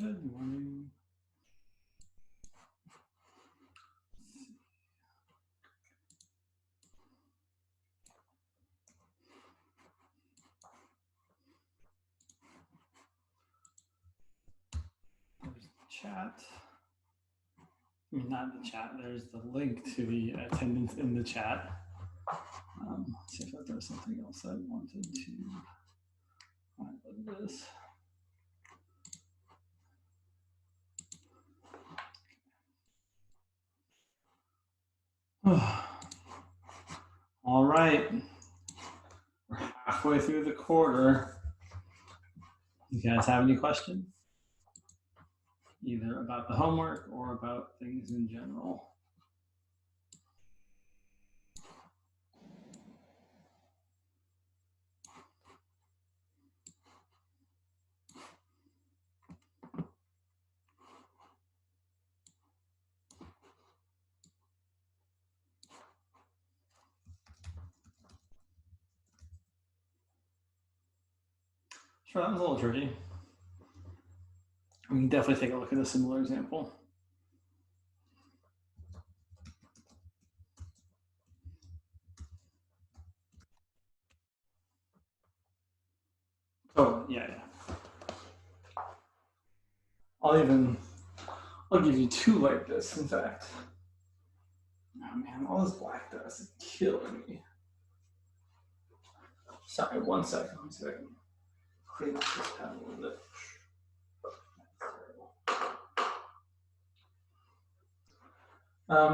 Good morning. There's the chat. I mean, not the chat. There's the link to the attendance in the chat. Let's see if there's something else I wanted to highlight this. All right. We're halfway through the quarter. You guys have any questions? Either about the homework or about things in general. Sure, that was a little tricky. We can definitely take a look at a similar example. Oh, yeah. I'll give you two like this, in fact. Oh man, all this black dust is killing me. Sorry, 1 second. Let me see if I can clean up this pen a little bit.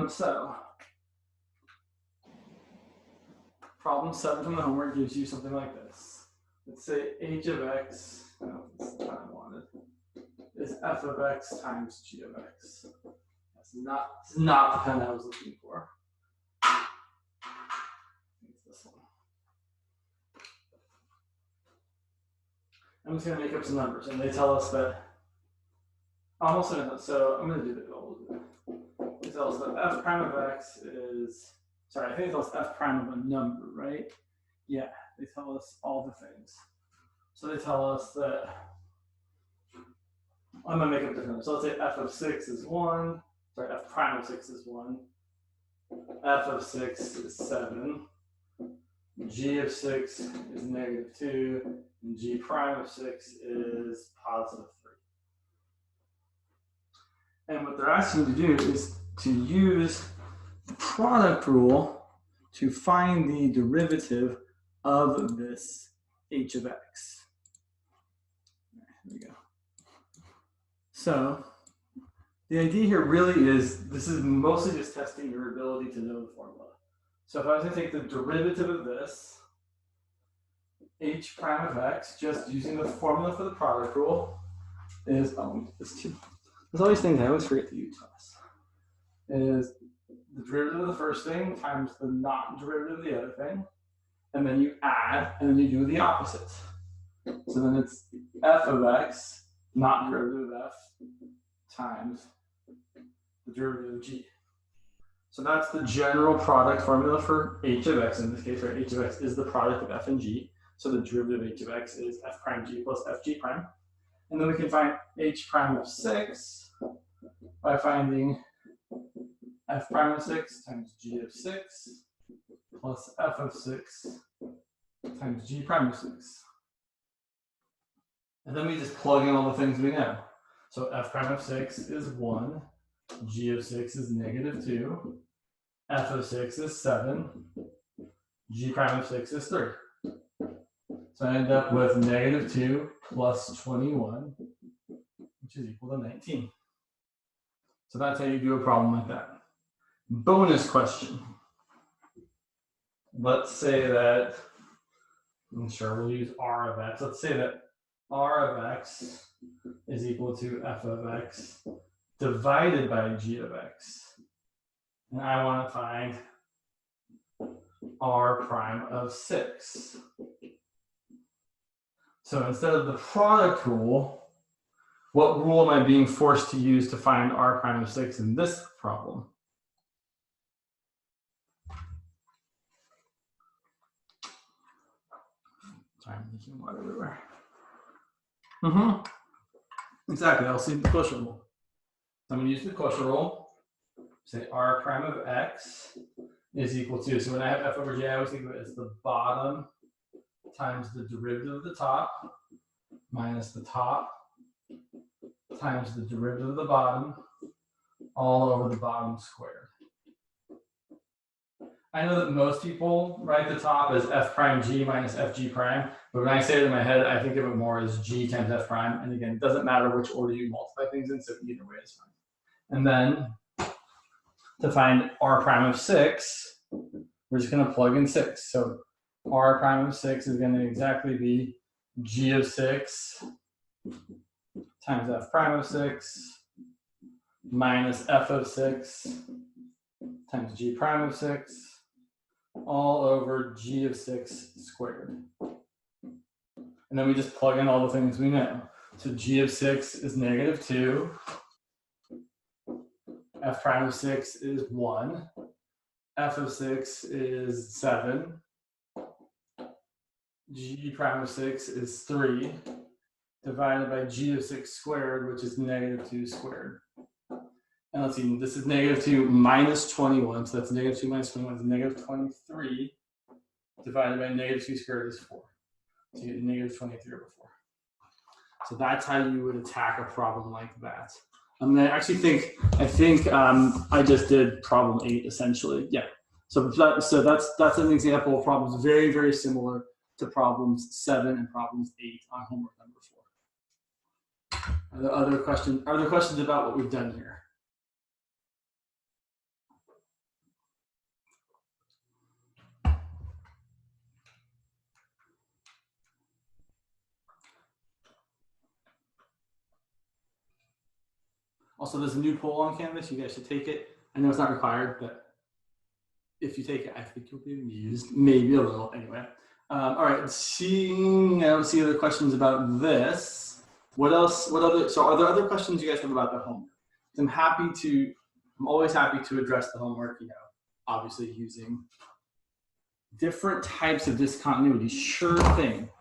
So, problem 7 from the homework gives you something like this. Let's say h of x, this is what I wanted, is f of x times g of x. That's not the pen I was looking for. It's this one. I'm just going to make up some numbers, and they tell us that, almost enough, so I'm going to do the goal. They tell us that f prime of x is, sorry, I think it tells us f prime of a number, right? Yeah, they tell us all the things. So they tell us that, I'm going to make up different numbers. So let's say f of 6 is 1, sorry, f prime of 6 is 1, f of 6 is 7, g of 6 is negative 2, and g prime of 6 is positive 3. And what they're asking you to do is to use the product rule to find the derivative of this h of x. Here we go. So the idea here really is, this is mostly just testing your ability to know the formula. So if I was to take the derivative of this, h prime of x, just using the formula for the product rule, is, there's all these things I always forget to use, is the derivative of the first thing times the not derivative of the other thing, and then you add, and then you do the opposite. So then it's f of x, not derivative of f, times the derivative of g. So that's the general product formula for h of x in this case, where h of x is the product of f and g. So the derivative of h of x is f prime g plus f g prime. And then we can find h prime of 6 by finding f prime of 6 times g of 6 plus f of 6 times g prime of 6. And then we just plug in all the things we know. So f prime of 6 is 1, g of 6 is negative 2, f of 6 is 7, g prime of 6 is 3. So I end up with negative 2 plus 21, which is equal to 19. So that's how you do a problem like that. Bonus question. Let's say that, I'm sure we'll use r of x. Let's say that r of x is equal to f of x divided by g of x. And I want to find r prime of 6. So instead of the product rule, what rule am I being forced to use to find r prime of 6 in this problem? Sorry, I'm leaking water everywhere. Exactly, I'll see the Cauchy rule. So I'm going to use the Cauchy rule. Say r prime of x is equal to, so when I have f over j, I always think of it as the bottom times the derivative of the top minus the top times the derivative of the bottom all over the bottom squared. I know that most people write the top as f prime g minus fg prime, but when I say it in my head, I think of it more as g times f prime. And again, it doesn't matter which order you multiply things in, so either way is fine. And then to find r prime of 6, we're just going to plug in 6. So r prime of 6 is going to exactly be g of 6 times f prime of 6 minus f of 6 times g prime of 6 all over g of 6 squared. And then we just plug in all the things we know. So g of 6 is -2. F prime of 6 is 1. F of 6 is 7. G prime of 6 is 3. Divided by g of 6 squared, which is -2 squared. And let's see, this is -2 minus 21. So that's -2 minus 21 is -23. Divided by -2 squared is 4. So you get -23 over 4. So that's how you would attack a problem like that. I actually think I just did problem 8 essentially. Yeah. So that's an example of problems very, very similar to problems 7 and problems 8 on homework number 4. Are there other questions about what we've done here? Also, there's a new poll on Canvas. You guys should take it. I know it's not required, but if you take it, I think you'll be amused, maybe a little. Anyway, all right. I don't see other questions about this. What else? What other? So, are there other questions you guys have about the homework? I'm always happy to address the homework. You know, obviously using different types of discontinuity. Sure thing.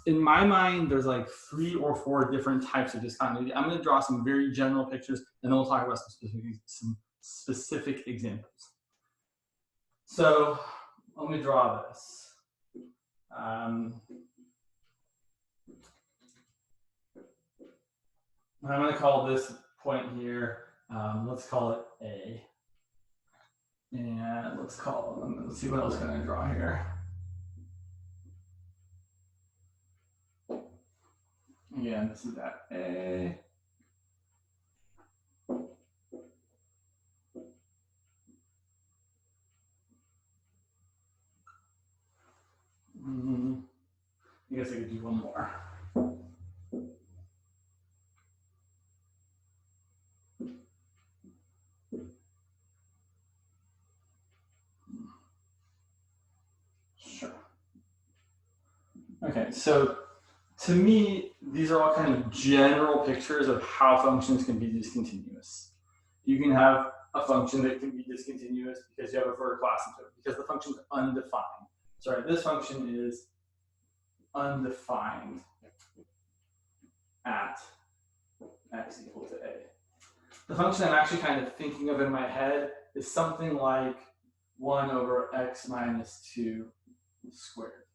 In my mind, there's like 3 or 4 different types of discontinuity. I'm going to draw some very general pictures, and then we'll talk about some specific examples. So let me draw this. I'm going to call this point here, let's call it A. And let's see what else can I draw here. Again, this is that A. I guess I could do one more. Sure. Okay, so to me, these are all kind of general pictures of how functions can be discontinuous. You can have a function that can be discontinuous because you have a vertical asymptote, because the function is undefined. Sorry, this function is undefined at x equal to a. The function I'm actually kind of thinking of in my head is something like 1 over x minus 2 squared.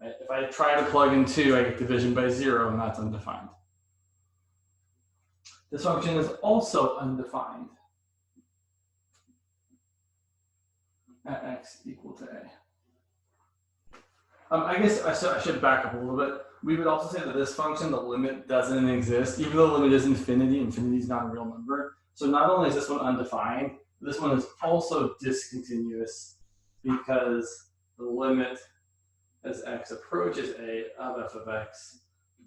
Right? If I try to plug in 2, I get division by 0, and that's undefined. This function is also undefined at x equal to a. I guess I should back up a little bit. We would also say that this function, the limit doesn't exist. Even though the limit is infinity, infinity is not a real number. So not only is this one undefined, this one is also discontinuous because the limit as x approaches a of f of x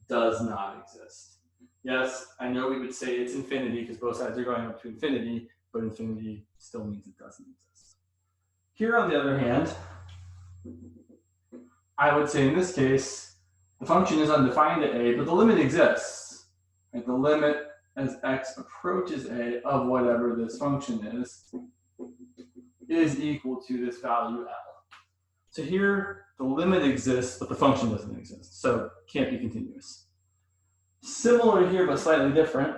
does not exist. Yes, I know we would say it's infinity because both sides are going up to infinity, but infinity still means it doesn't exist. Here, on the other hand, I would say in this case, the function is undefined at a, but the limit exists. Right? The limit as x approaches a of whatever this function is equal to this value L. So here, the limit exists, but the function doesn't exist, so it can't be continuous. Similar here, but slightly different.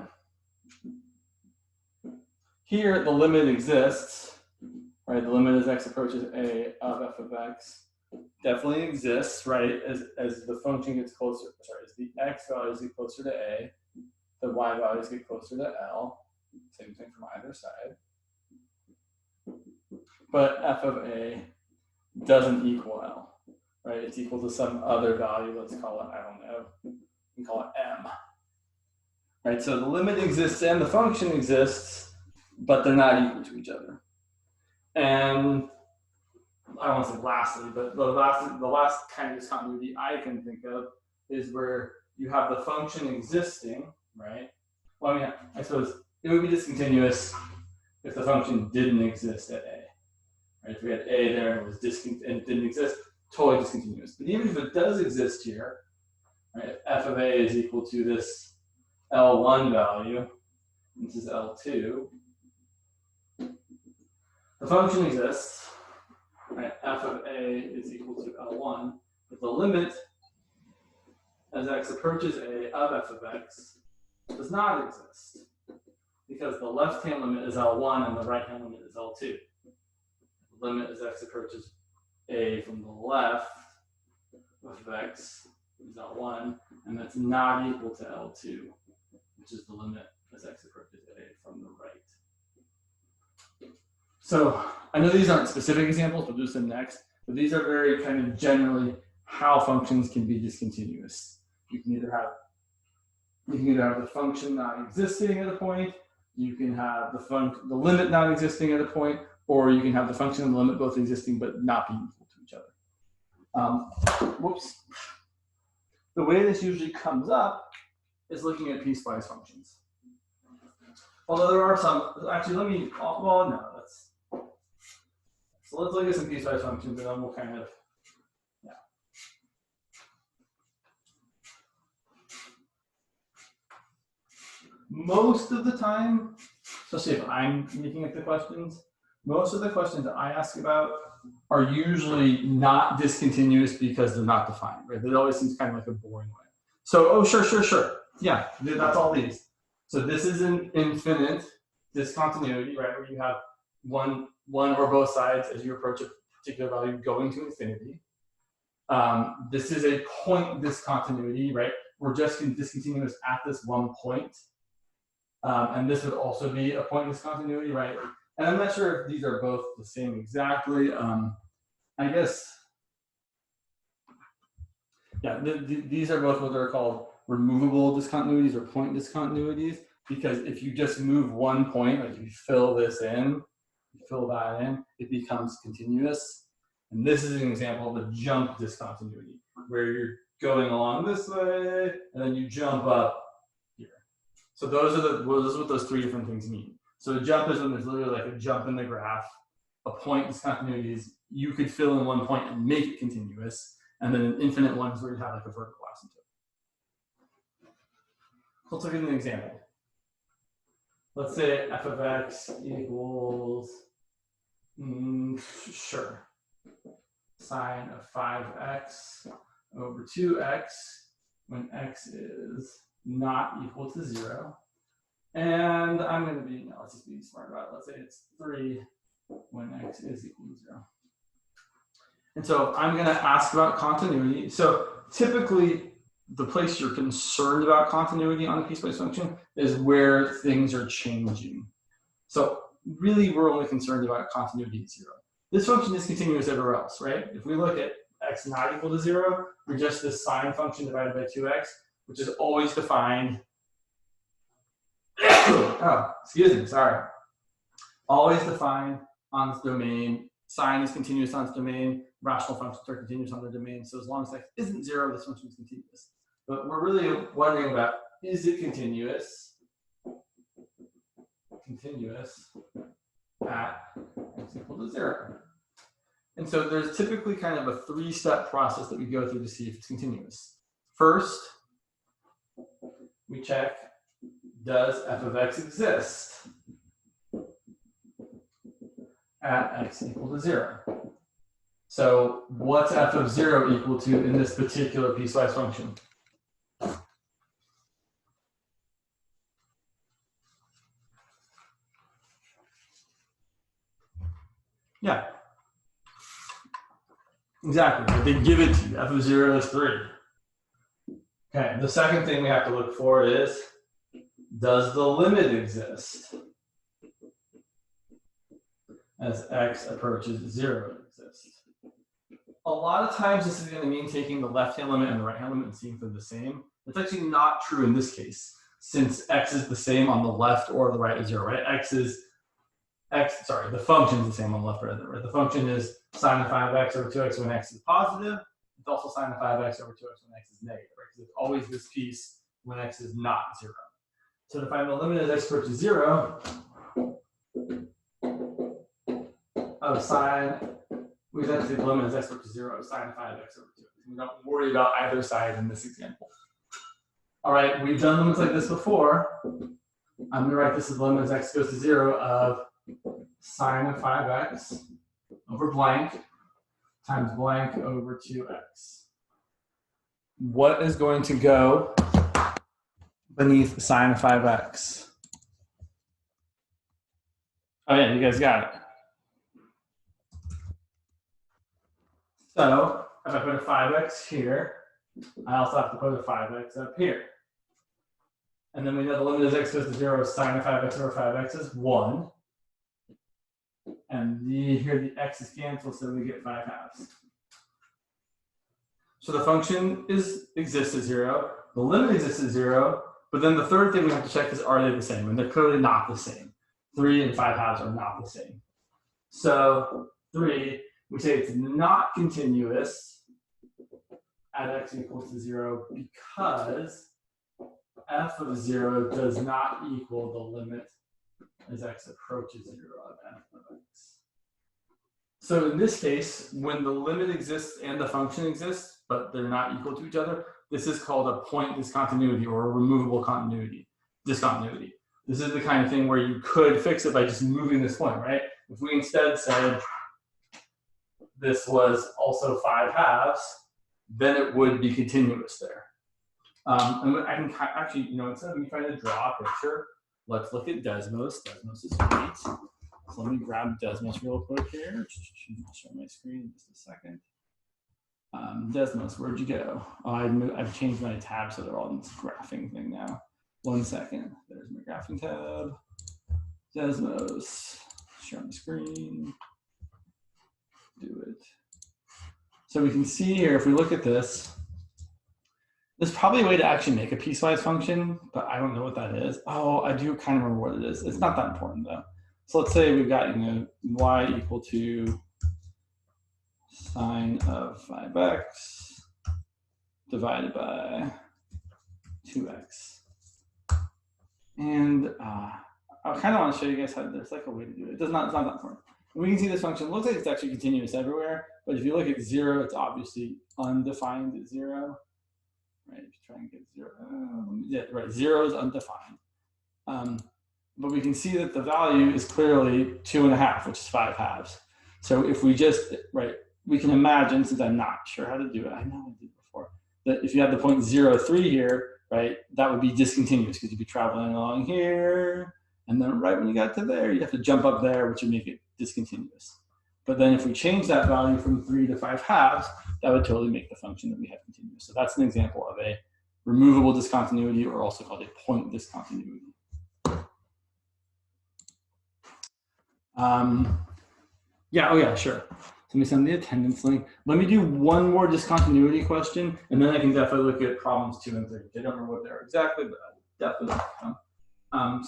Here, the limit exists, right? The limit as x approaches a of f of x definitely exists, right? As the function gets closer, sorry, as the x values get closer to a, the y values get closer to L. Same thing from either side. But f of a doesn't equal L, right? It's equal to some other value. Let's call it, I don't know, we can call it M. Right, so the limit exists and the function exists, but they're not equal to each other. And I don't want to say lastly, but the last kind of discontinuity I can think of is where you have the function existing, right? Well, I mean, I suppose it would be discontinuous if the function didn't exist at a. Right? If we had a there and it was and it didn't exist, totally discontinuous. But even if it does exist here, right? If f of a is equal to this L1 value, this is L2, the function exists, right? F of a is equal to L1, but the limit as x approaches a of f of x does not exist because the left-hand limit is L1 and the right-hand limit is L2. The limit as x approaches a from the left of x is L1, and that's not equal to L2, which is the limit as x approaches a from the right. So I know these aren't specific examples, we'll do some next, but these are very kind of generally how functions can be discontinuous. You can either have the function not existing at a point, you can have the limit not existing at a point, or you can have the function and the limit both existing but not being equal to each other. Whoops. The way this usually comes up is looking at piecewise functions. Although there are some, actually let me, well no, so let's look at some piecewise functions and then we'll kind of, yeah. Most of the time, especially if I'm making up the questions, most of the questions that I ask about are usually not discontinuous because they're not defined, right? That always seems kind of like a boring way. So, oh, sure. Yeah, that's all these. So this is an infinite discontinuity, right? Where you have one or both sides as you approach a particular value going to infinity. This is a point discontinuity, right? We're just discontinuous at this one point. And this would also be a point discontinuity, right? And I'm not sure if these are both the same exactly. I guess, yeah, these are both what are called removable discontinuities or point discontinuities, because if you just move one point, like you fill this in, you fill that in, it becomes continuous. And this is an example of a jump discontinuity, where you're going along this way, and then you jump up here. So those are what those three different things mean. So a jump is when there's literally like a jump in the graph. A point discontinuity is you could fill in one point and make it continuous. And then an infinite one is where you have like a vertical asymptote. Let's look at an example. Let's say f of x equals, sure, sine of 5x over 2x when x is not equal to 0. And I'm going to be, no, let's just be smart about it. Let's say it's 3 when x is equal to 0. And so I'm going to ask about continuity. So typically, the place you're concerned about continuity on a piecewise function is where things are changing. So really, we're only concerned about continuity at 0. This function is continuous everywhere else, right? If we look at x not equal to 0, we're just this sine function divided by 2x, which is always defined. Oh, excuse me, sorry. Always defined on this domain. Sine is continuous on its domain. Rational functions are continuous on their domain. So as long as x isn't 0, this function is continuous. But we're really wondering about, is it continuous? Continuous at x equal to 0. And so there's typically kind of a 3-step process that we go through to see if it's continuous. First, we check, does f of x exist at x equal to 0? So what's f of 0 equal to in this particular piecewise function? Yeah. Exactly. They give it to you. F of 0 is 3. Okay, the second thing we have to look for is, does the limit exist as x approaches 0 exist? A lot of times this is going to mean taking the left-hand limit and the right-hand limit and seeing if they're the same. That's actually not true in this case, since x is the same on the left or the right of 0, right? The function is the same on the left or the right. The function is sine of 5x over 2x when x is positive. It's also sine of 5x over 2x when x is negative, right? Because it's always this piece when x is not 0. So to find the limit as x approaches 0 of sine, we then take the limit as x approaches 0 of sine of 5x over 2x. We don't worry about either side in this example. All right, we've done limits like this before. I'm going to write this as the limit as x goes to 0 of sine of 5x over blank times blank over 2x. What is going to go beneath sine of 5x? Oh yeah, you guys got it. So if I put a 5x here, I also have to put a 5x up here. And then we know the limit as x goes to 0 of sine of 5x over 5x is 1. And here the x is canceled, so we get 5 halves. So the function exists at 0, the limit exists at 0, but then the third thing we have to check is, are they the same? And they're clearly not the same. 3 and 5 halves are not the same. So 3, we say it's not continuous at x equals to 0 because f of 0 does not equal the limit as x approaches 0 of f of x. So in this case, when the limit exists and the function exists, but they're not equal to each other, this is called a point discontinuity or a removable discontinuity. This is the kind of thing where you could fix it by just moving this point, right? If we instead said this was also 5 halves, then it would be continuous there. And I can actually, instead of me trying to draw a picture, let's look at Desmos. Desmos is great. So let me grab Desmos real quick here. I'll show my screen in just a second. Desmos, where'd you go? Oh, I've changed my tab so they're all in this graphing thing now. 1 second. There's my graphing tab. Desmos. Share my screen. Do it. So we can see here, if we look at this, there's probably a way to actually make a piecewise function, but I don't know what that is. Oh, I do kind of remember what it is. It's not that important though. So let's say we've got, y equal to sine of 5x divided by 2x. And I kind of want to show you guys how there's like a way to do it. It's not that important. And we can see this function looks like it's actually continuous everywhere, but if you look at 0, it's obviously undefined at 0. Right, if you try and get 0, yeah, right, 0 is undefined. But we can see that the value is clearly 2.5, which is 5 halves. So if we just, we can imagine, since I'm not sure how to do it, I know I did before, that if you have the point 0, 3 here, right, that would be discontinuous because you'd be traveling along here, and then right when you got to there, you'd have to jump up there, which would make it discontinuous. But then if we change that value from 3 to 5 halves, that would totally make the function that we have continuous. So that's an example of a removable discontinuity, or also called a point discontinuity. Yeah, oh yeah, sure. So let me send the attendance link. Let me do one more discontinuity question, and then I can definitely look at problems 2 and 3. I don't remember what they are exactly, but I will definitely look at them.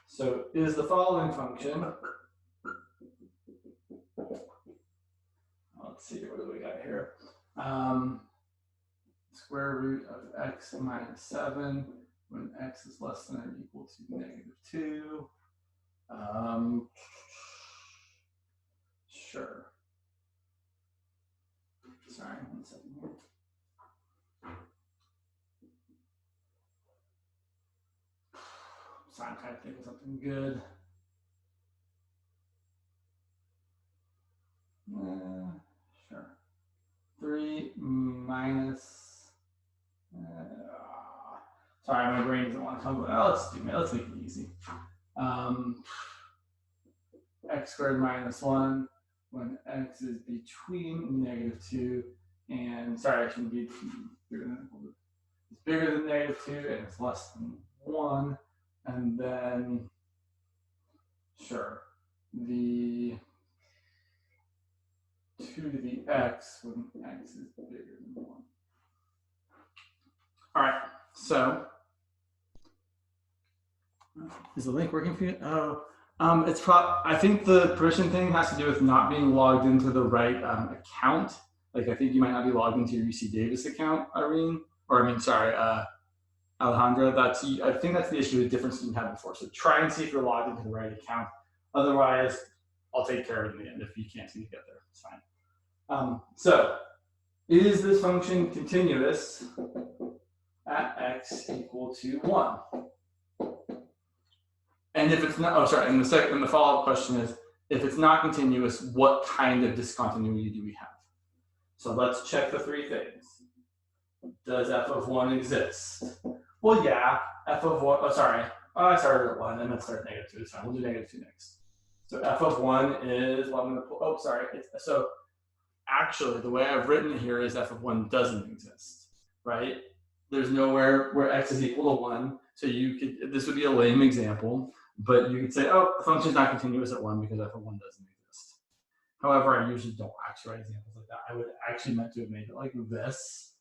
So is the following function, let's see, what do we got here? Square root of x minus 7 when x is less than or equal to -2. Sure. Sorry, 1 second here. So I'm trying to think of something good. Sure. 3 minus. Sorry, my brain doesn't want to come. Oh, let's make it easy. X squared minus 1 when x is between -2 and, sorry, I shouldn't be bigger than equal to. It's bigger than -2 and it's less than 1. And then, sure, the 2 to the x when x is bigger than 1. All right, so is the link working for you? Oh, I think the permission thing has to do with not being logged into the right account. Like, I think you might not be logged into your UC Davis account, Alejandra. I think that's the issue with different student had before. So try and see if you're logged into the right account. Otherwise, I'll take care of it in the end. If you can't seem to get there, it's fine. So is this function continuous at x equal to 1? And if it's not, and the follow-up question is, if it's not continuous, what kind of discontinuity do we have? So let's check the 3 things. Does f of 1 exist? Well, yeah, f of 1, I started at 1 and then started at -2, it's fine, we'll do -2 next. So f of 1 is, well, I'm gonna, so actually the way I've written it here is f of 1 doesn't exist, right? There's nowhere where x is equal to 1, so this would be a lame example, but you could say, oh, the function's not continuous at 1 because f of 1 doesn't exist. However, I usually don't actually write examples like that. I would actually meant to have made it like this.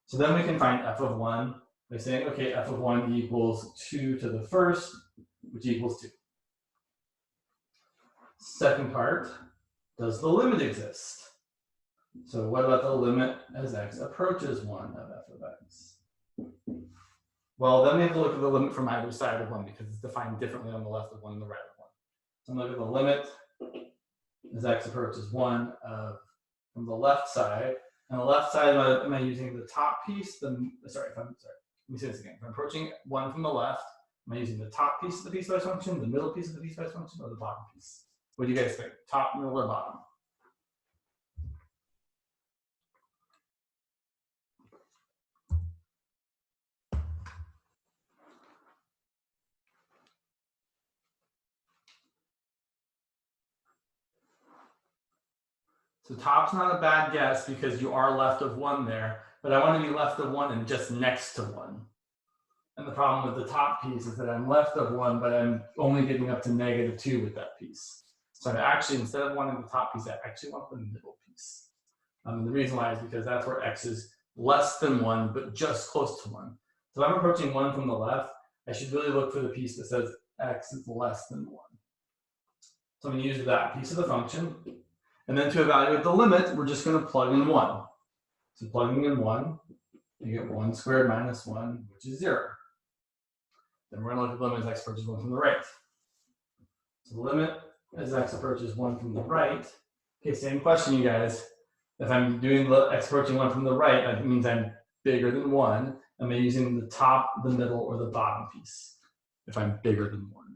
So then we can find f of 1 by saying, okay, f of 1 equals 2 to the first, which equals 2. Second part, does the limit exist? So what about the limit as x approaches 1 of f of x? Well, then we have to look at the limit from either side of 1 because it's defined differently on the left of 1 and the right of 1. So I'm going to look at the limit as x approaches 1 from the left side. On the left side, am I using the top piece? Let me say this again. If I'm approaching 1 from the left, am I using the top piece of the piecewise function, the middle piece of the piecewise function, or the bottom piece? What do you guys think? Top, middle, or bottom? So top's not a bad guess because you are left of 1 there, but I want to be left of 1 and just next to 1. And the problem with the top piece is that I'm left of 1, but I'm only getting up to -2 with that piece. So I actually, instead of wanting the top piece, I actually want the middle piece. The reason why is because that's where x is less than 1, but just close to 1. So if I'm approaching 1 from the left, I should really look for the piece that says x is less than 1. So I'm going to use that piece of the function. And then to evaluate the limit, we're just going to plug in 1. So plugging in 1, you get 1 squared minus 1, which is 0. Then we're going to look at the limit as x approaches 1 from the right. So the limit as x approaches 1 from the right. Okay, same question, you guys. If I'm doing x approaching 1 from the right, that means I'm bigger than 1. Am I using the top, the middle, or the bottom piece if I'm bigger than 1?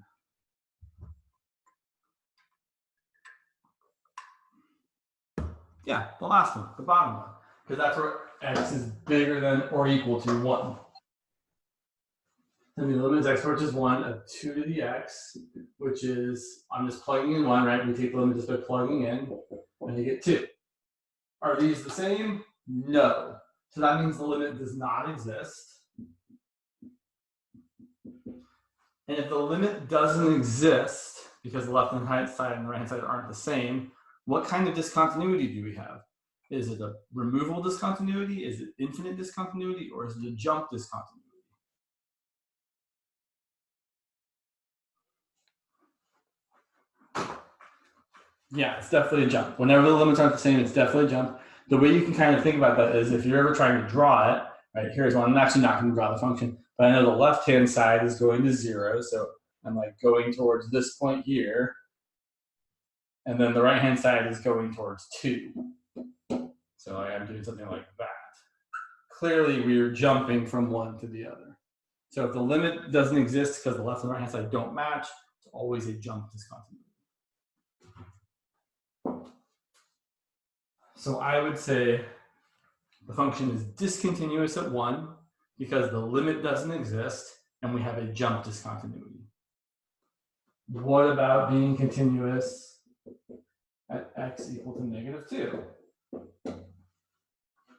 Yeah, the last one, the bottom one, because that's where x is bigger than or equal to 1. And the limit as x approaches 1 of 2 to the x, which is, I'm just plugging in 1, right? We take the limit just by plugging in, and you get 2. Are these the same? No. So that means the limit does not exist. And if the limit doesn't exist, because the left-hand side and the right-hand side aren't the same, what kind of discontinuity do we have? Is it a removal discontinuity? Is it infinite discontinuity? Or is it a jump discontinuity? Yeah, it's definitely a jump. Whenever the limits aren't the same, it's definitely a jump. The way you can kind of think about that is if you're ever trying to draw it, right, here's one. I'm actually not going to draw the function, but I know the left-hand side is going to 0. So I'm like going towards this point here. And then the right-hand side is going towards 2. So I'm doing something like that. Clearly, we're jumping from one to the other. So if the limit doesn't exist because the left and right hand side don't match, it's always a jump discontinuity. So I would say the function is discontinuous at 1 because the limit doesn't exist and we have a jump discontinuity. What about being continuous at x equal to -2?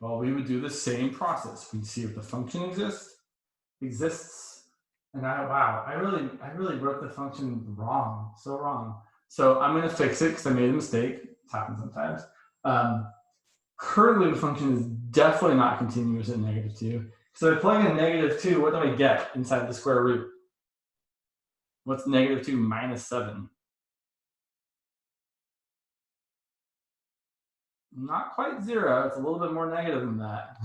Well, we would do the same process. We'd see if the function exists. And wow, I really wrote the function wrong, so wrong. So I'm going to fix it because I made a mistake. It happens sometimes. Currently, the function is definitely not continuous at -2. So if I plug in -2, what do I get inside the square root? What's -2 minus 7? Not quite 0. It's a little bit more negative than that.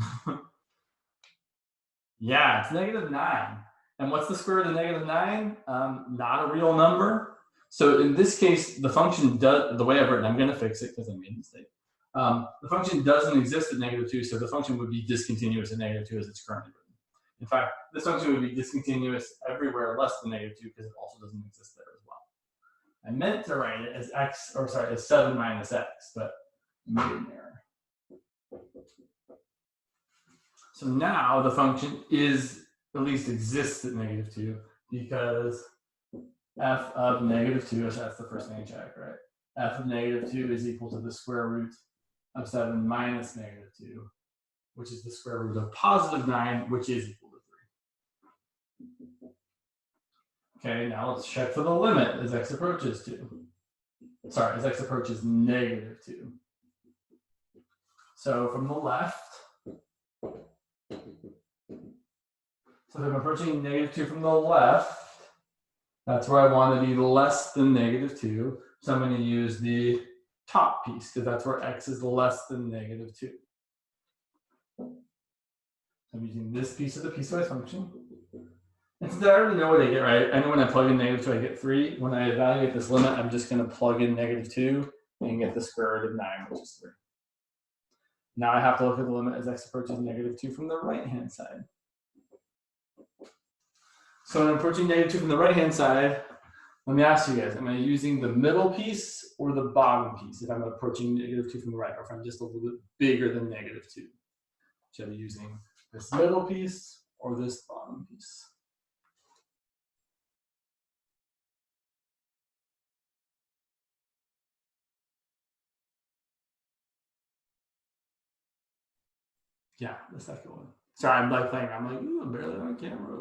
Yeah, it's -9. And what's the square root of -9? Not a real number. So in this case, the function does, the way I've written, I'm going to fix it because I made a mistake. The function doesn't exist at -2, so the function would be discontinuous at -2 as it's currently written. In fact, this function would be discontinuous everywhere less than -2 because it also doesn't exist there as well. I meant to write it as as 7 minus x, but I made an error. So now the function at least exists at -2 because f of -2, so that's the first thing I check, right? F of -2 is equal to the square root of 7 minus -2, which is the square root of +9, which is equal to 3. Okay, now let's check for the limit as x approaches 2. Sorry, as x approaches -2. So from the left, so if I'm approaching -2 from the left, that's where I want to be less than -2. So I'm going to use the top piece because that's where x is less than -2. I'm using this piece of the piecewise function. And since I already know what I get, right? I know when I plug in -2, I get 3. When I evaluate this limit, I'm just going to plug in -2 and get the square root of 9, which is 3. Now I have to look at the limit as x approaches -2 from the right-hand side. So when I'm approaching -2 from the right-hand side, let me ask you guys, am I using the middle piece or the bottom piece if I'm approaching -2 from the right, or if I'm just a little bit bigger than -2? Should I be using this middle piece or this bottom piece? Yeah, the second one. Sorry, I'm like playing. I'm like, ooh, I'm barely on camera.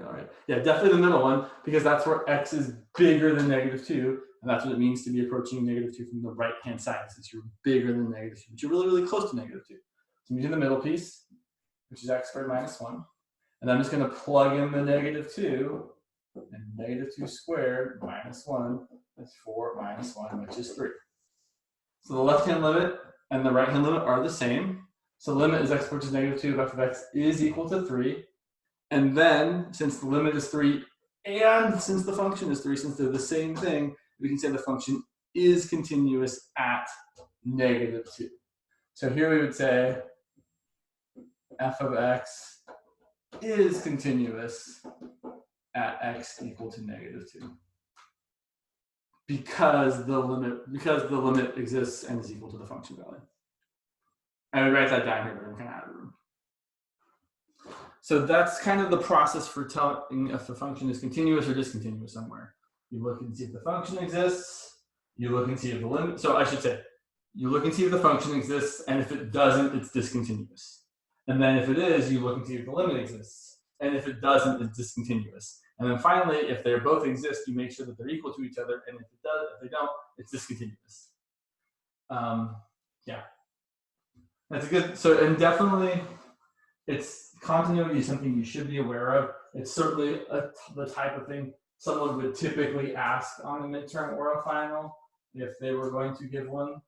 All right. Yeah, definitely the middle one because that's where x is bigger than -2, and that's what it means to be approaching -2 from the right-hand side, since you're bigger than -2, but you're really, really close to -2. So I'm using the middle piece, which is x squared minus 1, and I'm just going to plug in the -2, and -2 squared minus 1 is 4 minus 1, which is 3. So the left-hand limit and the right-hand limit are the same. So limit as x approaches -2 of f of x is equal to 3. And then, since the limit is 3 and since the function is 3, since they're the same thing, we can say the function is continuous at -2. So here we would say f of x is continuous at x equal to -2. Because the limit exists and is equal to the function value. I would write that down here, but I'm kind of out of room. So that's kind of the process for telling if the function is continuous or discontinuous somewhere. You look and see if the function exists. You look and see if the limit. So I should say, you look and see if the function exists, and if it doesn't, it's discontinuous. And then if it is, you look and see if the limit exists. And if it doesn't, it's discontinuous. And then finally, if they both exist, you make sure that they're equal to each other. And if they don't, it's discontinuous. Yeah. That's a good, so, and definitely continuity is something you should be aware of. It's certainly the type of thing someone would typically ask on a midterm or a final if they were going to give one.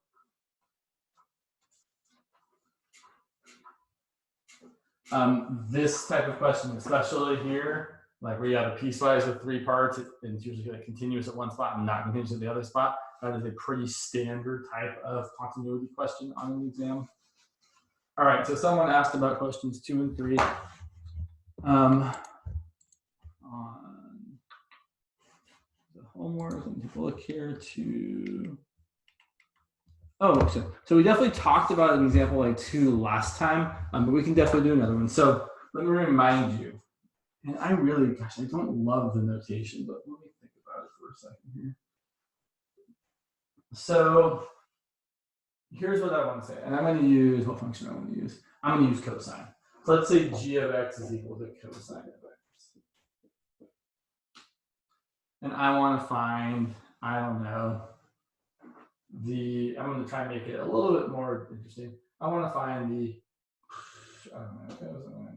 This type of question, especially here, like where you have a piecewise with 3 parts, it's usually like continuous at one spot and not continuous at the other spot. That is a pretty standard type of continuity question on an exam. All right, so someone asked about questions 2 and 3. homework. Let me take a look here to. Oh, so we definitely talked about an example like 2 last time, but we can definitely do another one. So let me remind you, and I really, gosh, I don't love the notation, but let me think about it for a second here. So here's what I want to say, and I'm going to use, what function I want to use? I'm going to use cosine. So let's say g of x is equal to cosine of x. And I want to find, I don't know, I'm going to try and make it a little bit more interesting. I want to find the, I don't know,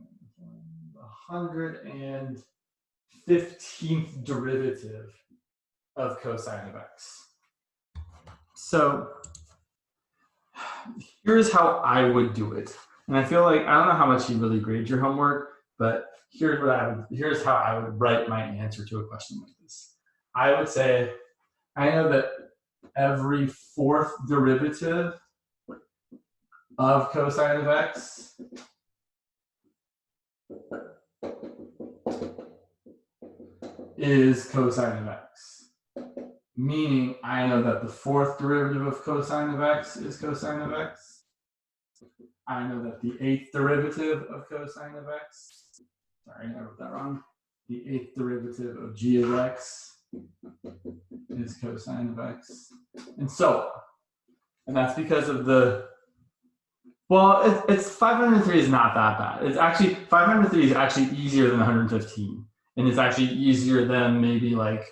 115th derivative of cosine of x. So here's how I would do it. And I feel like, I don't know how much you really grade your homework, but here's how I would write my answer to a question like this. I would say, I know that every 4th derivative of cosine of x is cosine of x. Meaning I know that the 4th derivative of cosine of x is cosine of x. I know that the 8th derivative of cosine of x, sorry, I wrote that wrong. The 8th derivative of g of x is cosine of x, and so on. And that's because of the, well, it's 503 is not that bad. It's actually, 503 is actually easier than 115. And it's actually easier than maybe like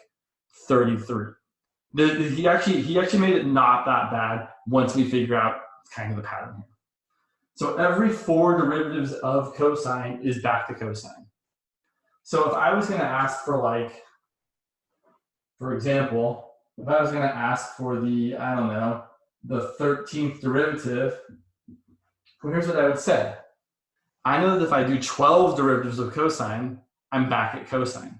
33. He actually made it not that bad once we figure out kind of the pattern here. So every 4 derivatives of cosine is back to cosine. So if I was going to ask for, like, for example, if I was going to ask for the, I don't know, the 13th derivative, well, here's what I would say. I know that if I do 12 derivatives of cosine, I'm back at cosine.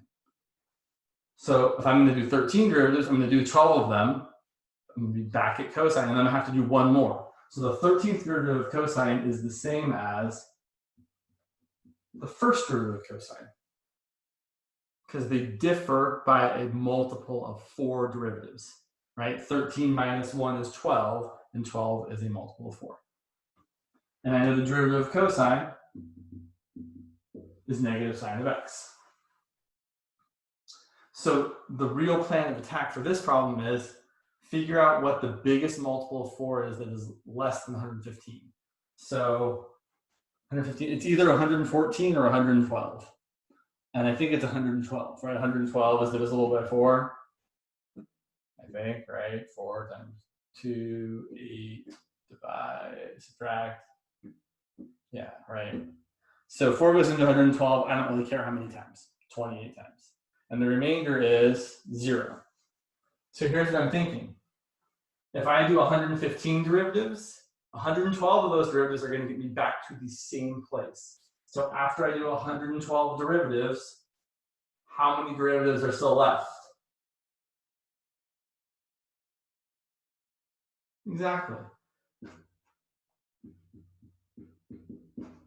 So if I'm going to do 13 derivatives, I'm going to do 12 of them. I'm going to be back at cosine, and then I have to do 1 more. So the 13th derivative of cosine is the same as the 1st derivative of cosine, because they differ by a multiple of 4 derivatives, right? 13 minus 1 is 12, and 12 is a multiple of 4. And I know the derivative of cosine is negative sine of x. So the real plan of attack for this problem is figure out what the biggest multiple of 4 is that is less than 115. So 115, it's either 114 or 112. And I think it's 112, right? 112 is divisible by 4, I think, right? 4 times 2, 8, divide, subtract. Yeah, right. So 4 goes into 112. I don't really care how many times, 28 times. And the remainder is 0. So here's what I'm thinking. If I do 115 derivatives, 112 of those derivatives are going to get me back to the same place. So after I do 112 derivatives, how many derivatives are still left? Exactly.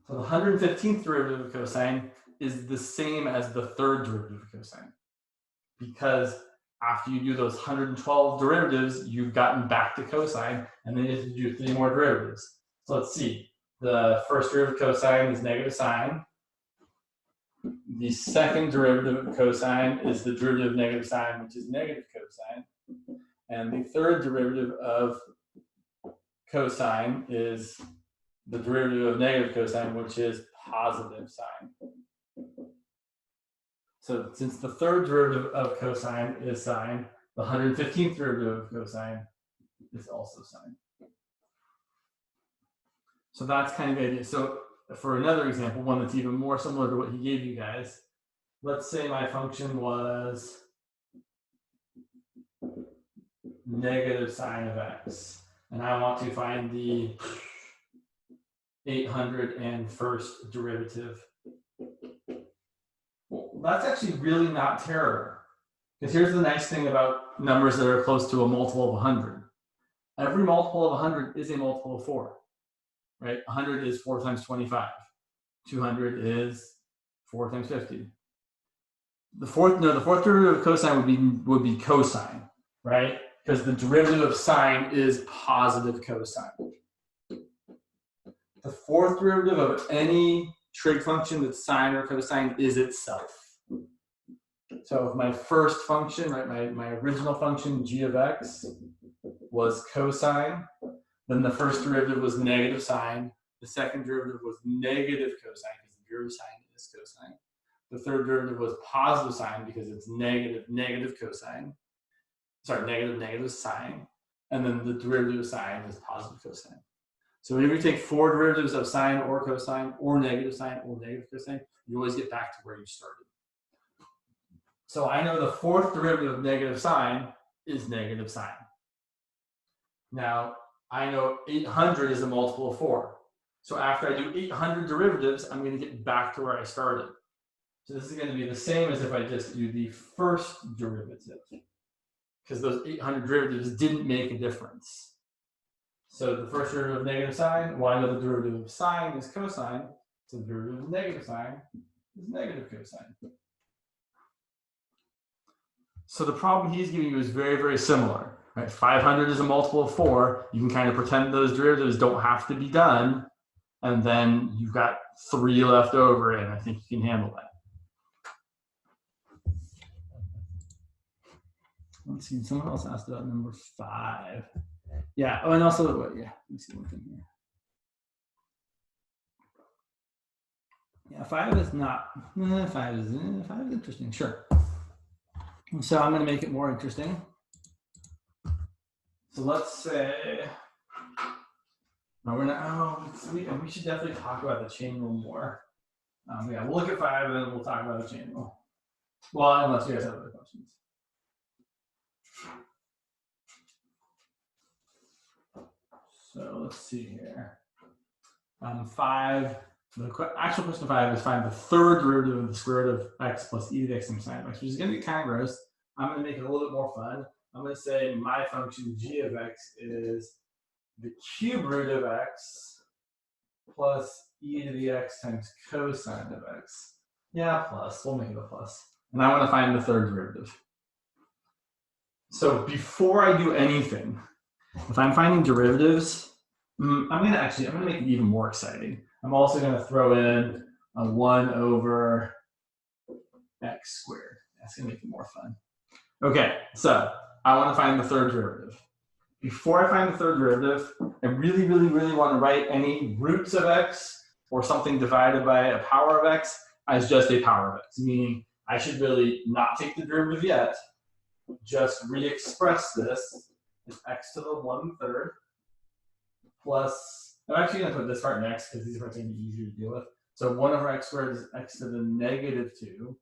So the 115th derivative of cosine is the same as the 3rd derivative of cosine, because after you do those 112 derivatives, you've gotten back to cosine, and then you have to do 3 more derivatives. So let's see. The 1st derivative of cosine is negative sine. The 2nd derivative of cosine is the derivative of negative sine, which is negative cosine. And the 3rd derivative of cosine is the derivative of negative cosine, which is positive sine. So since the 3rd derivative of cosine is sine, the 115th derivative of cosine is also sine. So that's kind of the idea. So for another example, one that's even more similar to what he gave you guys, let's say my function was negative sine of x, and I want to find the 801st derivative. Well, that's actually really not terrible. Because here's the nice thing about numbers that are close to a multiple of 100. Every multiple of 100 is a multiple of 4, right? 100 is 4 times 25. 200 is 4 times 50. The fourth derivative of cosine would be cosine, right? Because the derivative of sine is positive cosine. The fourth derivative of any trig function that's sine or cosine is itself. So if my first function, right, my original function g of x was cosine, then the first derivative was negative sine. The second derivative was negative cosine because the derivative of sine is cosine. The third derivative was positive sine because it's negative cosine. Sorry, negative sine. And then the derivative of sine is positive cosine. So whenever you take four derivatives of sine or cosine or negative sine or negative cosine, you always get back to where you started. So I know the fourth derivative of negative sine is negative sine. Now, I know 800 is a multiple of 4. So after I do 800 derivatives, I'm going to get back to where I started. So this is going to be the same as if I just do the first derivative, because those 800 derivatives didn't make a difference. So the first derivative of negative sine, well, I know the derivative of sine is cosine, so the derivative of negative sine is negative cosine. So the problem he's giving you is very, very similar. Right? 500 is a multiple of 4. You can kind of pretend those derivatives don't have to be done, and then you've got 3 left over, and I think you can handle that. Let's see, someone else asked about number 5. Yeah, oh, and also, yeah, let me see one thing here. Yeah, 5 is not, 5 is interesting, sure. So I'm going to make it more interesting. So let's say, we should definitely talk about the chain rule more. Yeah, we'll look at 5 and then we'll talk about the chain rule. Well, unless you guys have other questions. So let's see here. 5, the actual question 5 is find the third derivative of the square root of x plus e to the x times sine of x, which is going to be kind of gross. I'm going to make it a little bit more fun. I'm going to say my function g of x is the cube root of x plus e to the x times cosine of x. Yeah, plus. We'll make it a plus. And I want to find the third derivative. So before I do anything, if I'm finding derivatives, I'm going to make it even more exciting. I'm also going to throw in a 1 over x squared. That's going to make it more fun. Okay, so I want to find the third derivative. Before I find the third derivative, I really, really, really want to write any roots of x or something divided by a power of x as just a power of x, meaning I should really not take the derivative yet, just re-express this as x to the 1/3 plus, I'm actually going to put this part next because these parts are going to be easier to deal with. So 1 over x squared is x to the -2,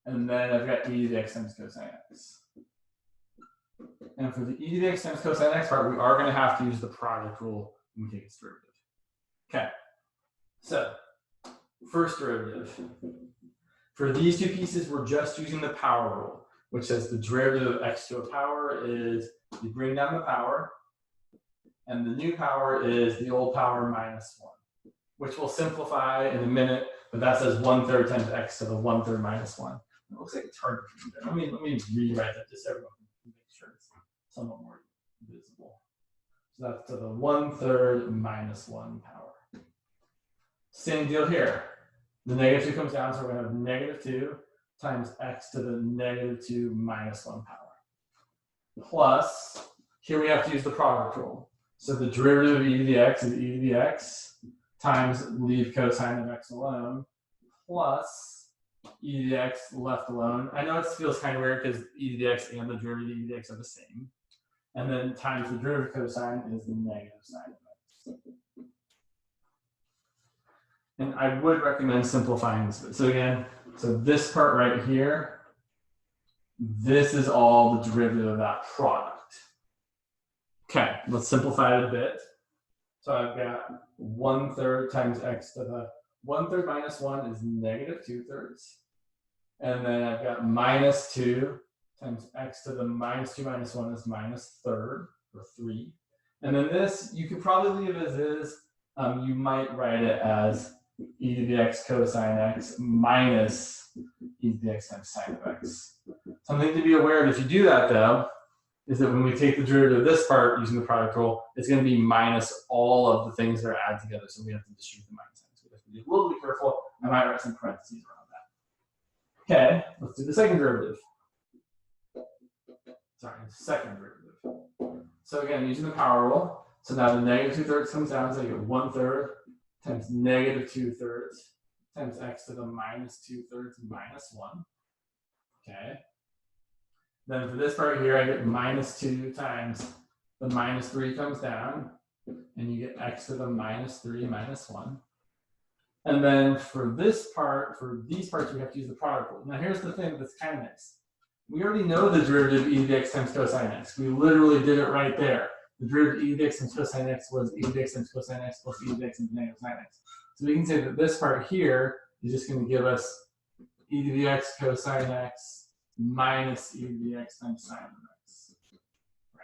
and then I've got e to the x times cosine x. And for the e to the x times cosine x part, we are going to have to use the product rule when we take its derivative. Okay, so first derivative. For these two pieces, we're just using the power rule, which says the derivative of x to a power is you bring down the power, and the new power is the old power minus 1, which we'll simplify in a minute, but that says 1/3 times x to the 1/3 minus 1. It looks like it's hard to read there. Let me rewrite that just so everyone can make sure it's somewhat more visible. So that's to the 1/3 minus 1 power. Same deal here. The -2 comes down, so we're going to have -2 times x to the -2 minus 1 power. Plus, here we have to use the product rule. So the derivative of e to the x is e to the x times leave cosine of x alone plus e to the x left alone. I know it feels kind of weird because e to the x and the derivative of e to the x are the same. And then times the derivative of cosine is the negative sine of x. And I would recommend simplifying this bit. So again, so this part right here, this is all the derivative of that product. Okay, let's simplify it a bit. So I've got 1/3 times x to the 1/3 minus 1 is -2/3. And then I've got -2 times x to the -2 minus 1 is -3 or 3. And then this, you could probably leave as is. You might write it as e to the x cosine x minus e to the x times sine of x. Something to be aware of if you do that, though, is that when we take the derivative of this part using the product rule, it's going to be minus all of the things that are added together. So we have to distribute the minus sign. So we have to be a little bit careful. I might write some parentheses around that. Okay, let's do the second derivative. Sorry, second derivative. So again, using the power rule. So now the negative 2/3 comes down, so I get 1/3 times negative 2/3 times x to the minus 2/3 minus 1. Okay. Then for this part here, I get minus 2 times the minus 3 comes down, and you get x to the minus 3 minus 1. And then for this part, for these parts, we have to use the product rule. Now here's the thing that's kind of nice. We already know the derivative of e to the x times cosine x. We literally did it right there. The derivative of e to the x times cosine x was e to the x times cosine x plus e to the x times negative sine x. So we can say that this part here is just going to give us e to the x cosine x minus e to the x times sine of x,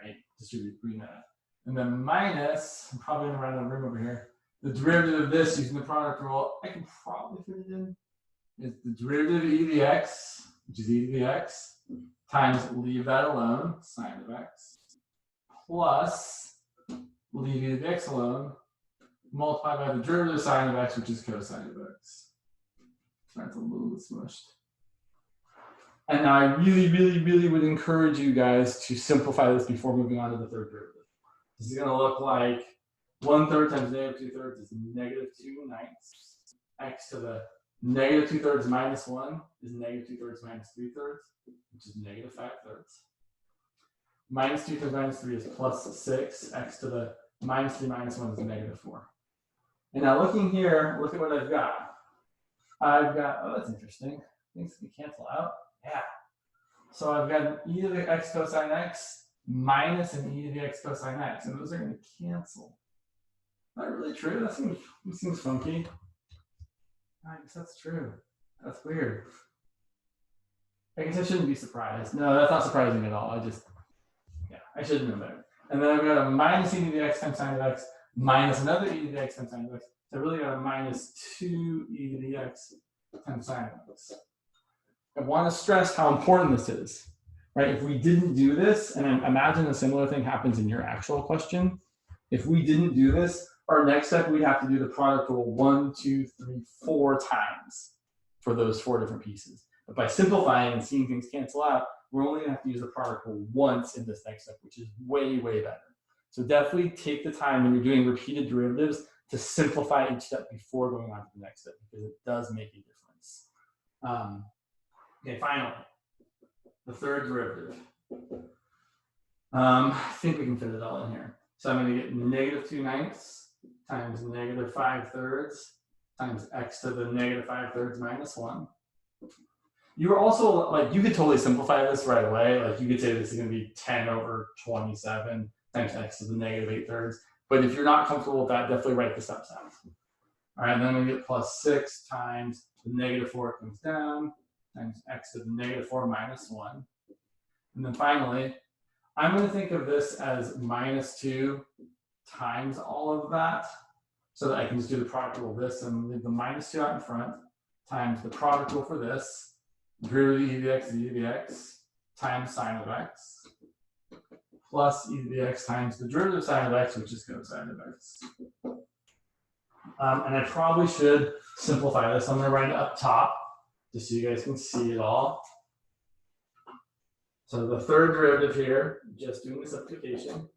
right? Distribute green that. And then minus, I'm probably going to run out of room over here. The derivative of this using the product rule, I can probably fit it in, is the derivative of e to the x, which is e to the x, times leave that alone, sine of x, plus leave e to the x alone, multiplied by the derivative of sine of x, which is cosine of x. That's a little bit smushed. And now I really would encourage you guys to simplify this before moving on to the third derivative. This is going to look like 1/3 times negative 2/3 is negative 2/9. X to the negative 2/3 minus 1 is negative 2/3 minus 3/3, which is negative 5/3. Minus 2/3 minus 3 is plus 6. X to the minus 3 minus 1 is negative 4. And now looking here, look at what I've got. I've got, oh, that's interesting. Things can cancel out. Yeah. So I've got an e to the x cosine x minus an e to the x cosine x, and those are going to cancel. Not really true. That seems funky. I guess that's true. That's weird. I guess I shouldn't be surprised. No, that's not surprising at all. I should know better. And then I've got a minus e to the x times sine of x minus another e to the x times sine of x. So I really got a minus 2 e to the x times sine of x. I want to stress how important this is, right? If we didn't do this, and imagine a similar thing happens in your actual question. If we didn't do this, our next step, we'd have to do the product rule 1, 2, 3, 4 times for those 4 different pieces. But by simplifying and seeing things cancel out, we're only going to have to use the product rule once in this next step, which is way better. So definitely take the time when you're doing repeated derivatives to simplify each step before going on to the next step, because it does make a difference. Okay, finally, the third derivative. I think we can fit it all in here. So I'm going to get negative 2/9 times negative 5/3 times x to the negative 5/3 minus 1. You were also, like, you could totally simplify this right away. Like, you could say this is going to be 10/27 times x to the negative 8/3. But if you're not comfortable with that, definitely write the steps down. All right, then we get plus 6 times the negative 4 comes down, times x to the negative 4 minus 1. And then finally, I'm going to think of this as minus 2 times all of that, so that I can just do the product rule of this and leave the minus 2 out in front, times the product rule for this, derivative of e to the x is e to the x, times sine of x, plus e to the x times the derivative of sine of x, which is cosine of x. And I probably should simplify this. I'm going to write it up top, just so you guys can see it all. So the third derivative here, just doing the simplification,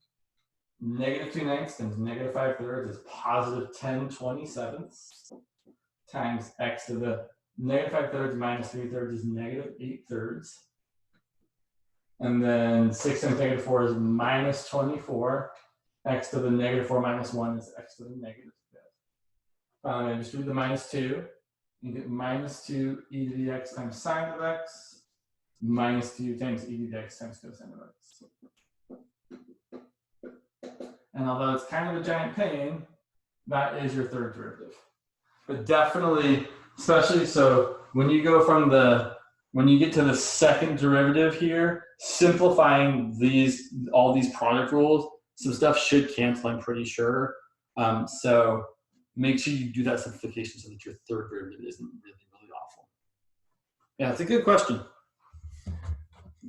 negative 2/9 times negative 5/3 is positive 10/27 times x to the negative 5/3 minus 3/3 is negative 8/3. And then 6 times negative 4 is minus 24. X to the negative 4 minus 1 is x to the negative 5. I just do the minus 2. You get minus 2 e to the x times sine of x, minus 2 times e to the x times cosine of x. And although it's kind of a giant pain, that is your third derivative. But definitely, especially so when you go from when you get to the second derivative here, simplifying all these product rules, some stuff should cancel, I'm pretty sure. So make sure you do that simplification so that your third derivative isn't really awful. Yeah, it's a good question.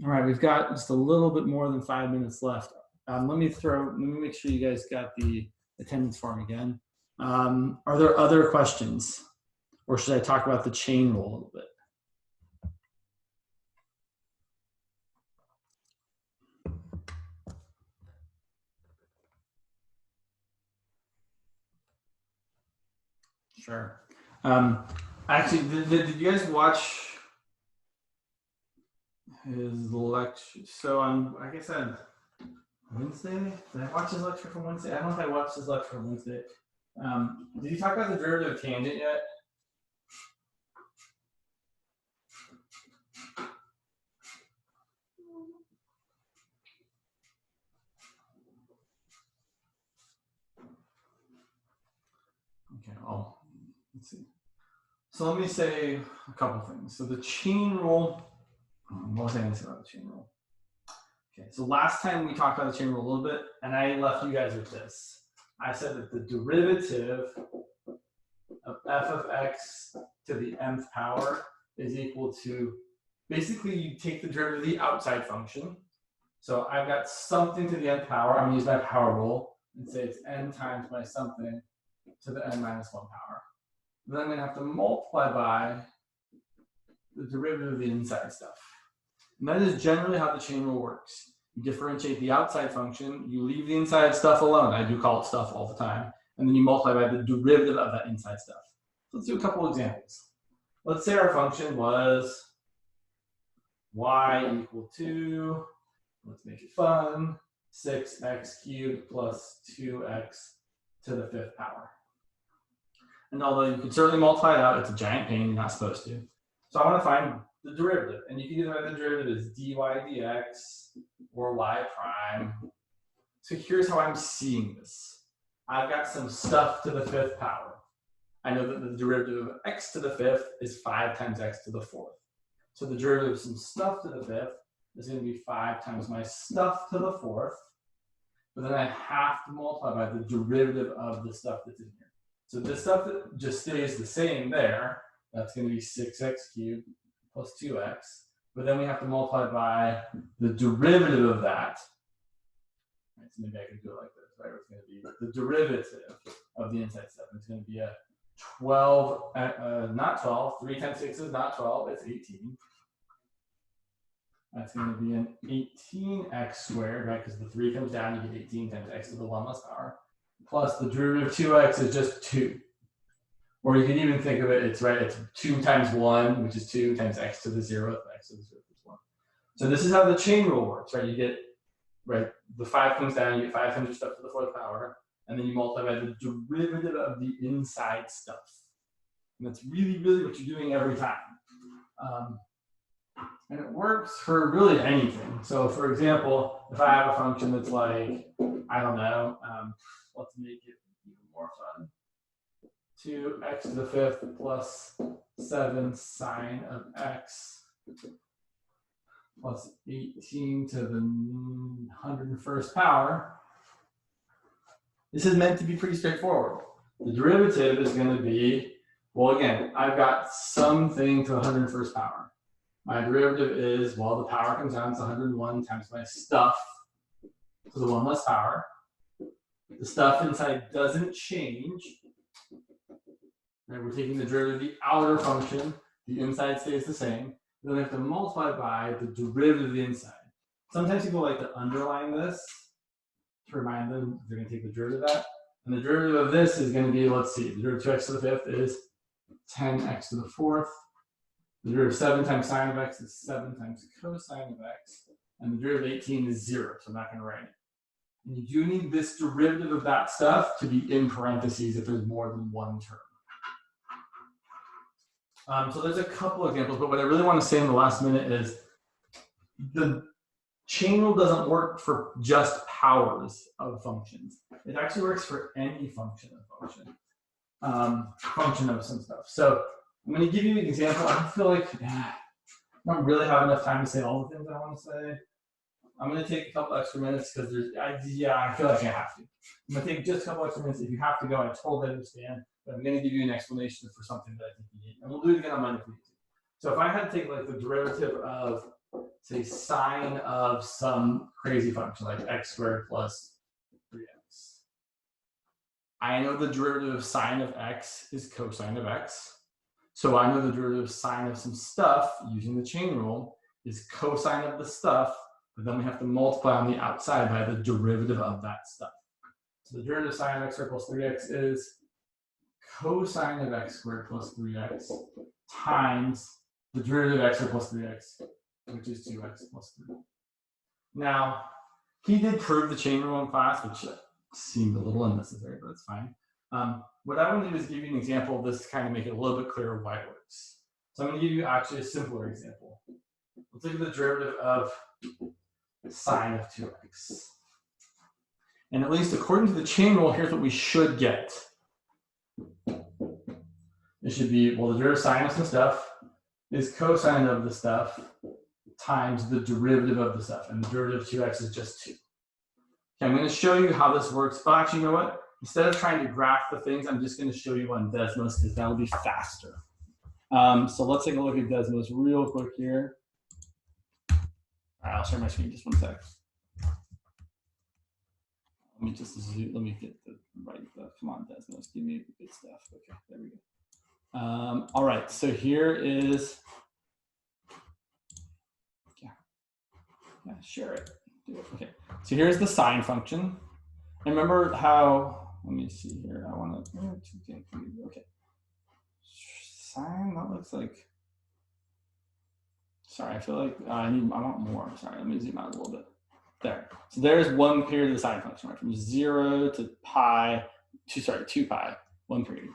All right, we've got just a little bit more than 5 minutes left. Let me make sure you guys got the attendance form again. Are there other questions? Or should I talk about the chain rule a little bit? Sure. Actually, did you guys watch his lecture? So I guess on Wednesday, did I watch his lecture from Wednesday? I don't know if I watched his lecture from Wednesday. Did you talk about the derivative of tangent yet? Okay, let's see. So let me say a couple things. So the chain rule, what was I going to say about the chain rule? Okay, so last time we talked about the chain rule a little bit, and I left you guys with this. I said that the derivative of f of x to the nth power is equal to, basically you take the derivative of the outside function. So I've got something to the nth power. I'm going to use my power rule and say it's n times my something to the n minus 1 power. Then I'm going to have to multiply by the derivative of the inside stuff. And that is generally how the chain rule works. You differentiate the outside function, you leave the inside stuff alone. I do call it stuff all the time. And then you multiply by the derivative of that inside stuff. So let's do a couple examples. Let's say our function was y equal to, let's make it fun, 6x cubed plus 2x to the 5th power. And although you can certainly multiply it out, it's a giant pain, you're not supposed to. So I want to find the derivative. And you can either write the derivative as dy dx or y prime. So here's how I'm seeing this. I've got some stuff to the 5th power. I know that the derivative of x to the 5th is 5 times x to the 4th. So the derivative of some stuff to the 5th is going to be 5 times my stuff to the 4th. But then I have to multiply by the derivative of the stuff that's in here. So this stuff that just stays the same there, that's going to be 6x cubed plus 2x. But then we have to multiply by the derivative of that. Right, so maybe I can do it like this, right? It's going to be the derivative of the inside stuff. It's going to be a 12, not 12, 3 times 6 is not 12, it's 18. That's going to be an 18x squared, right? Because the 3 comes down, you get 18 times x to the 1 less power. Plus the derivative of 2x is just 2. Or you can even think of it, it's 2 times 1, which is 2 times x to the 0th, x to the 0th is 1. So this is how the chain rule works, right? You get, the 5 comes down, you get 5 times your stuff to the 4th power, and then you multiply by the derivative of the inside stuff. And that's really, really what you're doing every time. And it works for really anything. So for example, if I have a function that's like, I don't know, let's make it even more fun. 2x to the 5th plus 7 sine of x plus 18 to the 101st power. This is meant to be pretty straightforward. The derivative is going to be, well, again, I've got something to the 101st power. My derivative is, well, the power comes down to 101 times my stuff to the 1 less power. The stuff inside doesn't change. Right, we're taking the derivative of the outer function. The inside stays the same. Then we have to multiply by the derivative of the inside. Sometimes people like to underline this to remind them they're going to take the derivative of that. And the derivative of this is going to be, let's see, the derivative of 2x to the 5th is 10x to the 4th. The derivative of 7 times sine of x is 7 times cosine of x. And the derivative of 18 is 0, so I'm not going to write it. And you do need this derivative of that stuff to be in parentheses if there's more than one term. So there's a couple examples, but what I really want to say in the last minute is the chain rule doesn't work for just powers of functions. It actually works for any function of function of some stuff. So I'm going to give you an example. I feel like I don't really have enough time to say all the things I want to say. I'm going to take a couple extra minutes because I feel like I have to. I'm going to take just a couple extra minutes. If you have to go, I totally understand. But I'm going to give you an explanation for something that I think you need. And we'll do it again on Monday if we need to. So if I had to take like the derivative of, say, sine of some crazy function like x squared plus 3x. I know the derivative of sine of x is cosine of x. So I know the derivative of sine of some stuff using the chain rule is cosine of the stuff, but then we have to multiply on the outside by the derivative of that stuff. So the derivative of sine of x squared plus 3x is cosine of x squared plus 3x times the derivative of x squared plus 3x, which is 2x plus 3. Now, he did prove the chain rule in class, which seemed a little unnecessary, but it's fine. What I want to do is give you an example of this to kind of make it a little bit clearer why it works. So I'm going to give you actually a simpler example. Let's look at the derivative of sine of 2x. And at least according to the chain rule, here's what we should get. It should be, well, the derivative of sine of some stuff is cosine of the stuff times the derivative of the stuff. And the derivative of 2x is just 2. Okay, I'm going to show you how this works. But actually, you know what? Instead of trying to graph the things, I'm just going to show you on Desmos because that'll be faster. So let's take a look at Desmos real quick here. All right, I'll share my screen just one sec. Let me get the right stuff. Come on, Desmos, give me the good stuff. Okay, there we go. All right, so here is, yeah, share it. Do it. Okay, so here's the sine function. And remember how, let me see here. I want to, okay. Sine, that looks like, sorry, I feel like I want more. Sorry, let me zoom out a little bit. There. So there's one period of the sine function, right? From 0 to pi, 2 pi, one period.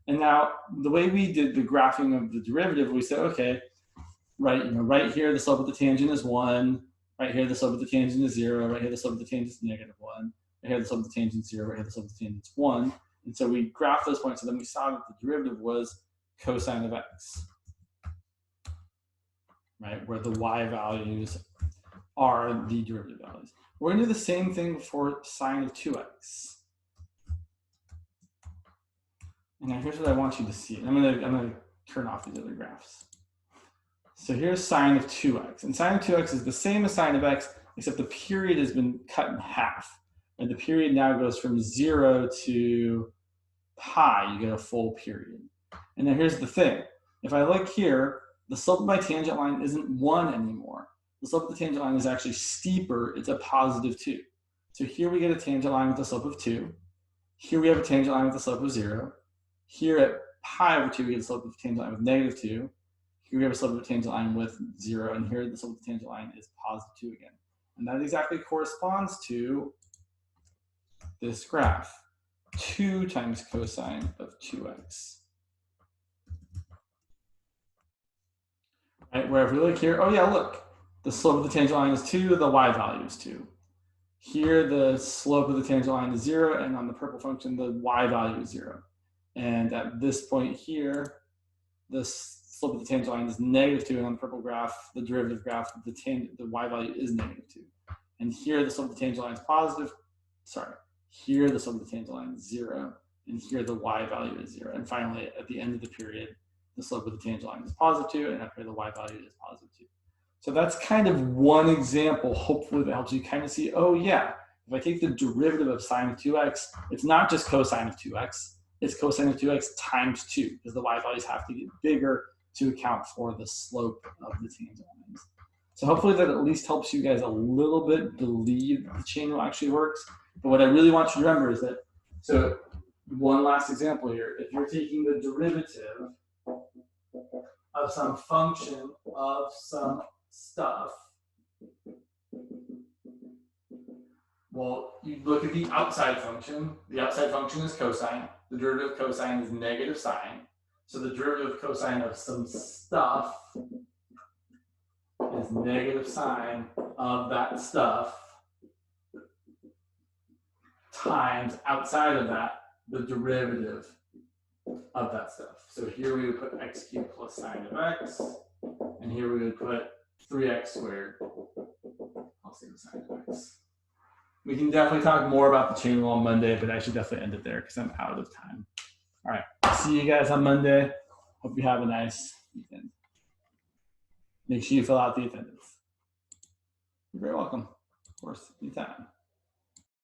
And now the way we did the graphing of the derivative, we said, okay, right here, the slope of the tangent is 1. Right here, the slope of the tangent is 0. Right here, the slope of the tangent is -1. Right here, the slope of the tangent is 0. Right here, the slope of the tangent is 1. And so we graphed those points, and then we saw that the derivative was cosine of x, right? Where the y values are the derivative values. We're going to do the same thing for sine of 2x. And now here's what I want you to see. I'm going to turn off these other graphs. So here's sine of 2x. And sine of 2x is the same as sine of x, except the period has been cut in half. And the period now goes from 0 to pi. You get a full period. And now here's the thing. If I look here, the slope of my tangent line isn't 1 anymore. The slope of the tangent line is actually steeper. It's a positive 2. So here we get a tangent line with a slope of 2. Here we have a tangent line with a slope of 0. Here at pi over 2, we get a slope of a tangent line with -2. Here we have a slope of a tangent line with 0. And here the slope of the tangent line is positive 2 again. And that exactly corresponds to this graph. 2 times cosine of 2x. Right, where if we look here, oh yeah, look. The slope of the tangent line is 2, the y value is 2. Here, the slope of the tangent line is 0, and on the purple function, the y value is 0. And at this point here, the slope of the tangent line is -2, and on the purple graph, the derivative graph, the y value is -2. And here, the slope of the tangent line is positive. Sorry, here, the slope of the tangent line is 0, and here, the y value is 0. And finally, at the end of the period, the slope of the tangent line is positive 2, and up here, the y value is positive 2. So that's kind of one example. Hopefully that helps you kind of see, oh yeah, if I take the derivative of sine of 2x, it's not just cosine of 2x, it's cosine of 2x times 2, because the y values have to get bigger to account for the slope of the tangent lines. So hopefully that at least helps you guys a little bit believe the chain rule actually works. But what I really want you to remember is that, so one last example here, if you're taking the derivative of some function of some stuff, well, you look at the outside function. The outside function is cosine. The derivative of cosine is negative sine. So the derivative of cosine of some stuff is negative sine of that stuff times outside of that, the derivative of that stuff. So here we would put x cubed plus sine of x, and here we would put 3x squared plus policy of sine of x. We can definitely talk more about the chain rule on Monday, but I should definitely end it there because I'm out of time. All right. See you guys on Monday. Hope you have a nice weekend. Make sure you fill out the attendance. You're very welcome. Of course, anytime.